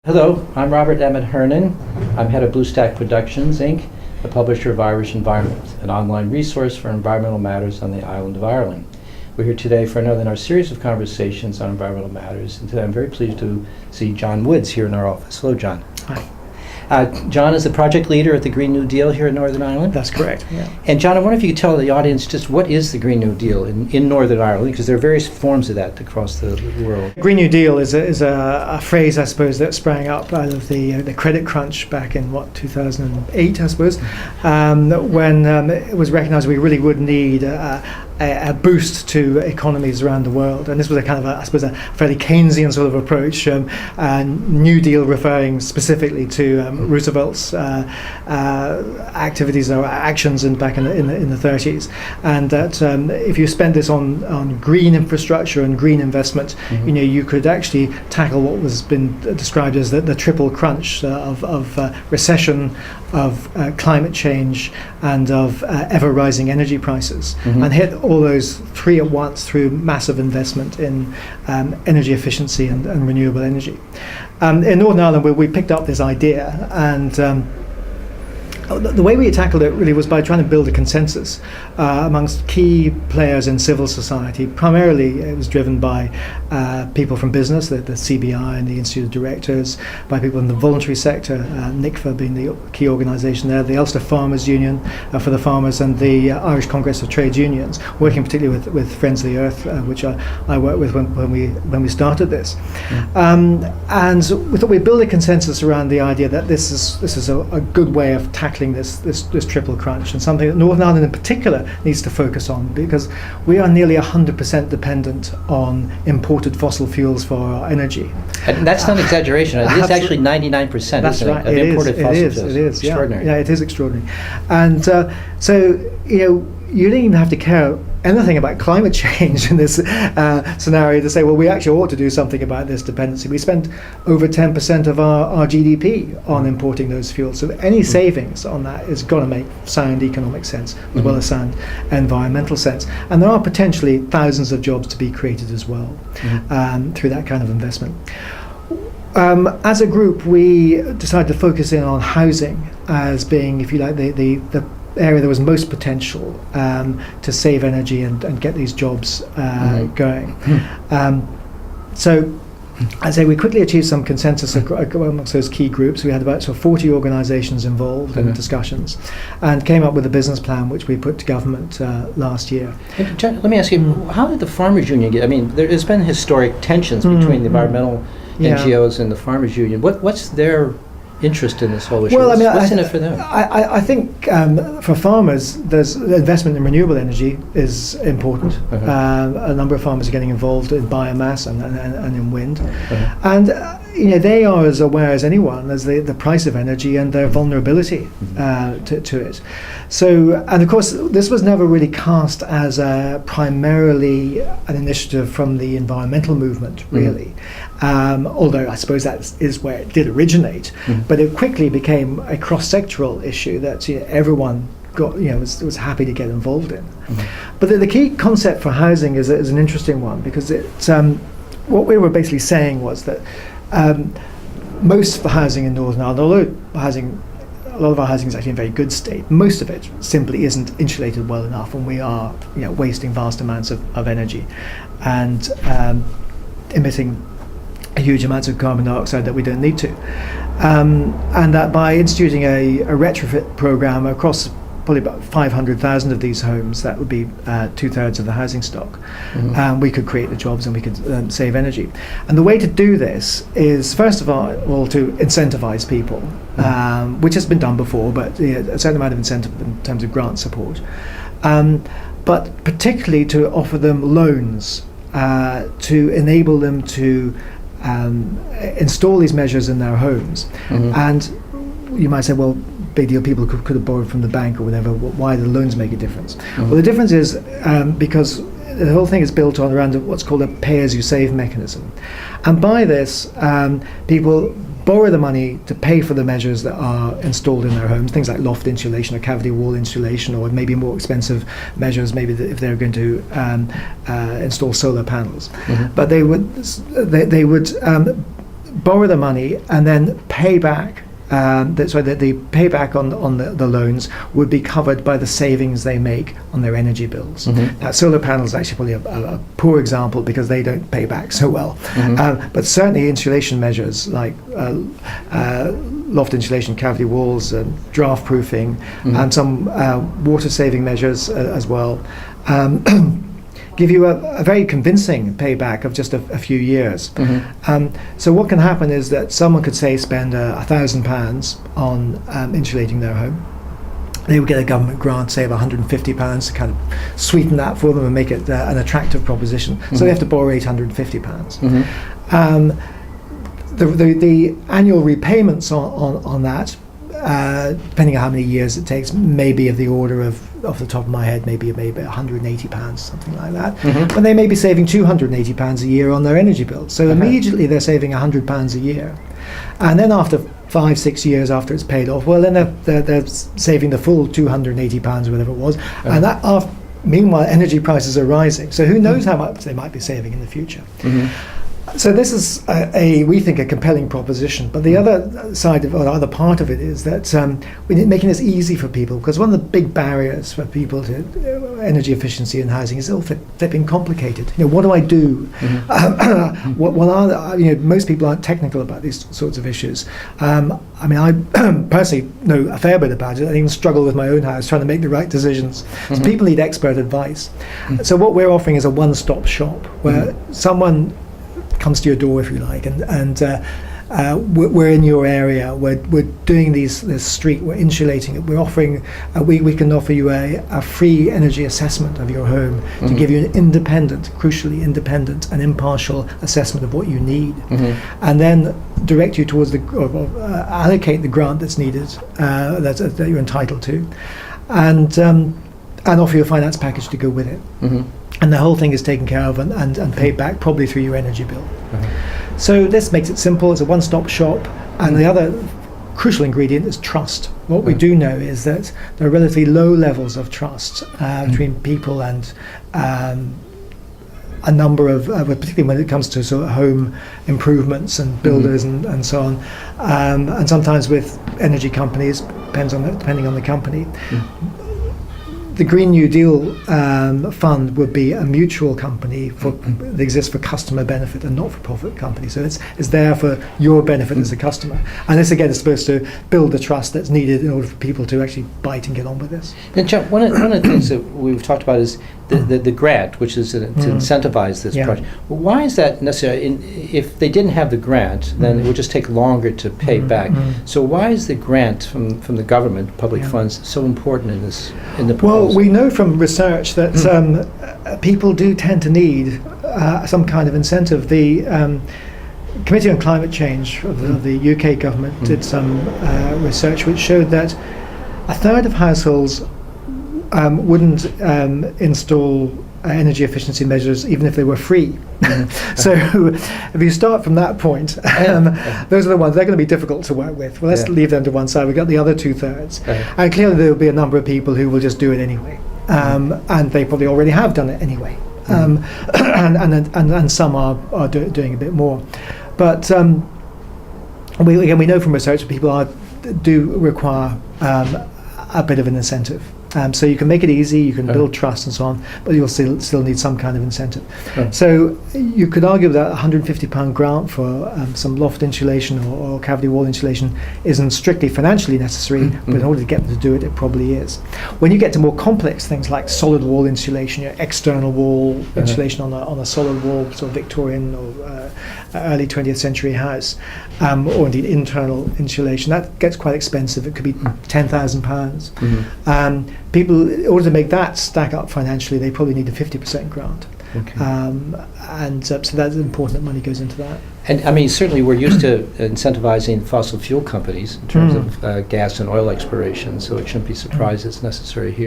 Hello, I'm Robert Emmett Hernan. I'm head of BlueStack Productions, Inc., the publisher of Irish Environment, an online resource for environmental matters on the island of Ireland. We're here today for another in our series of conversations on environmental matters, and today I'm very pleased to see John Woods here in our office. Hello, John. Hi. John is the project leader at the Green New Deal here in Northern Ireland. That's correct, yeah. And John, I wonder if you could tell the audience just what is the Green New Deal in Northern Ireland, because there are various forms of that across the world. Green New Deal is a phrase, I suppose, that sprang up out of the credit crunch back in, 2008, I suppose, when it was recognized we really would need a boost to economies around the world. And this was a kind of, I suppose, a fairly Keynesian sort of approach, New Deal referring specifically to Roosevelt's activities or actions back in the 30s. And that if you spend this on green infrastructure and green investment, you could actually tackle what was been described as the triple crunch of recession, of climate change, and of ever rising energy prices, and hit all those three at once through massive investment in energy efficiency and renewable energy. In Northern Ireland, we picked up this idea, and the way we tackled it really was by trying to build a consensus amongst key players in civil society. Primarily, it was driven by people from business, the CBI and the Institute of Directors, by people in the voluntary sector, NICFA being the key organisation there, the Ulster Farmers Union for the farmers, and the Irish Congress of Trade Unions, working particularly with Friends of the Earth, which I worked with when we started this. And we thought we'd build a consensus around the idea that this is a good way of tackling this triple crunch, and something that Northern Ireland in particular needs to focus on, because we are nearly 100% dependent on imported fossil fuels for our energy. And that's not an exaggeration. It is actually 99%. That's right. Of imported fossil fuels. It is. Extraordinary. Yeah, it is extraordinary. And so you don't even have to care anything about climate change in this scenario to say, well, we actually ought to do something about this dependency. We spend over 10% of our GDP on importing those fuels. So any savings on that is going to make sound economic sense as well as sound environmental sense. And there are potentially thousands of jobs to be created as well through that kind of investment. As a group, we decided to focus in on housing as being, if you like, the area there was most potential to save energy and get these jobs going. So I'd say we quickly achieved some consensus amongst those key groups. We had about 40 organisations involved in discussions, and came up with a business plan which we put to government last year. John, let me ask you, how did the Farmers Union get? I mean, there's been historic tensions between the environmental NGOs and the Farmers Union. What's their interest in this whole issue? Well, what's in it for them? I think for farmers, there's investment in renewable energy is important. A number of farmers are getting involved in biomass and in wind, and they are as aware as anyone as the price of energy and their vulnerability to it. So, and of course, this was never really cast as primarily an initiative from the environmental movement, really. Although I suppose that is where it did originate, but it quickly became a cross-sectoral issue that everyone was happy to get involved in. But the key concept for housing is an interesting one, because what we were basically saying was that most of the housing in Northern Ireland, although a lot of our housing is actually in very good state, most of it simply isn't insulated well enough, and we are wasting vast amounts of energy and emitting huge amounts of carbon dioxide that we don't need to. And that by instituting a retrofit program across probably about 500,000 of these homes, that would be 2/3 of the housing stock, we could create the jobs and we could save energy. And the way to do this is, first of all, to incentivize people, which has been done before, but a certain amount of incentive in terms of grant support, but particularly to offer them loans to enable them to install these measures in their homes. And you might say, well, big deal, people could have borrowed from the bank or whatever, why do the loans make a difference? Well, the difference is because the whole thing is built on around what's called a pay-as-you-save mechanism. And by this, people borrow the money to pay for the measures that are installed in their homes, things like loft insulation or cavity wall insulation, or maybe more expensive measures, maybe if they're going to install solar panels. But they would borrow the money and then pay back. The payback on the loans would be covered by the savings they make on their energy bills. Mm-hmm. Now, solar panels are actually probably a poor example because they don't pay back so well. Mm-hmm. But certainly insulation measures like loft insulation, cavity walls, draft proofing, Mm-hmm. and some water saving measures as well. Give you a very convincing payback of just a few years. Mm-hmm. So what can happen is that someone could say spend £1,000 on insulating their home. They would get a government grant, say of £150 to kind of sweeten that for them and make it an attractive proposition. Mm-hmm. So they have to borrow £850. Mm-hmm. The annual repayments on that, depending on how many years it takes, may be of the order of, off the top of my head, maybe £180, something like that. Mm-hmm. But they may be saving £280 a year on their energy bill. So immediately they're saving £100 a year. And then after 5-6 years after it's paid off, well, then they're saving the full £280 or whatever it was. And that meanwhile, energy prices are rising. So who knows how much they might be saving in the future. Mm-hmm. So this is we think, a compelling proposition. But the other side of, or the other part of it is that we're making this easy for people, because one of the big barriers for people to energy efficiency in housing is all flipping complicated. What do I do? Mm-hmm. What are most people aren't technical about these sorts of issues. I personally know a fair bit about it. I even struggle with my own house trying to make the right decisions. So people need expert advice. So what we're offering is a one-stop shop where someone comes to your door, if you like, and we're in your area. We're doing this street. We're insulating it. We're offering. We can offer you a free energy assessment of your home to give you an independent, crucially independent and impartial assessment of what you need, and then direct you towards allocate the grant that's needed, that you're entitled to, and offer you a finance package to go with it. And the whole thing is taken care of and paid back probably through your energy bill. So this makes it simple. It's a one-stop shop. And the other crucial ingredient is trust. What we do know is that there are relatively low levels of trust between people and a number of, particularly when it comes to sort of home improvements and builders and so on, and sometimes with energy companies, depending on the company. The Green New Deal fund would be a mutual company that exists for customer benefit and not-for-profit company. So it's there for your benefit as a customer. And this, again, is supposed to build the trust that's needed in order for people to actually bite and get on with this. And John, one of the things that we've talked about is the grant, which is to incentivize this project. Well, why is that necessary? If they didn't have the grant, then it would just take longer to pay back. So why is the grant from the government, public funds, so important in the proposal? Well, we know from research that people do tend to need some kind of incentive. The Committee on Climate Change of the UK government did some research which showed that a third of households wouldn't install energy efficiency measures even if they were free. So if you start from that point, those are the ones, they're going to be difficult to work with. Well, let's leave them to one side. We've got the other 2/3. And clearly there will be a number of people who will just do it anyway. And they probably already have done it anyway. And some are doing a bit more. But we know from research that people do require a bit of an incentive. So you can make it easy, you can build trust and so on, but you'll still need some kind of incentive. So you could argue that a £150 grant for some loft insulation or cavity wall insulation isn't strictly financially necessary, but in order to get them to do it, it probably is. When you get to more complex things like solid wall insulation, your external wall insulation on a solid wall, sort of Victorian or early 20th century house, or indeed internal insulation, that gets quite expensive. It could be £10,000. People, in order to make that stack up financially, they probably need a 50% grant. So that's important that money goes into that. And I mean, certainly we're used to incentivizing fossil fuel companies in terms of gas and oil exploration, so it shouldn't be surprised it's necessary here.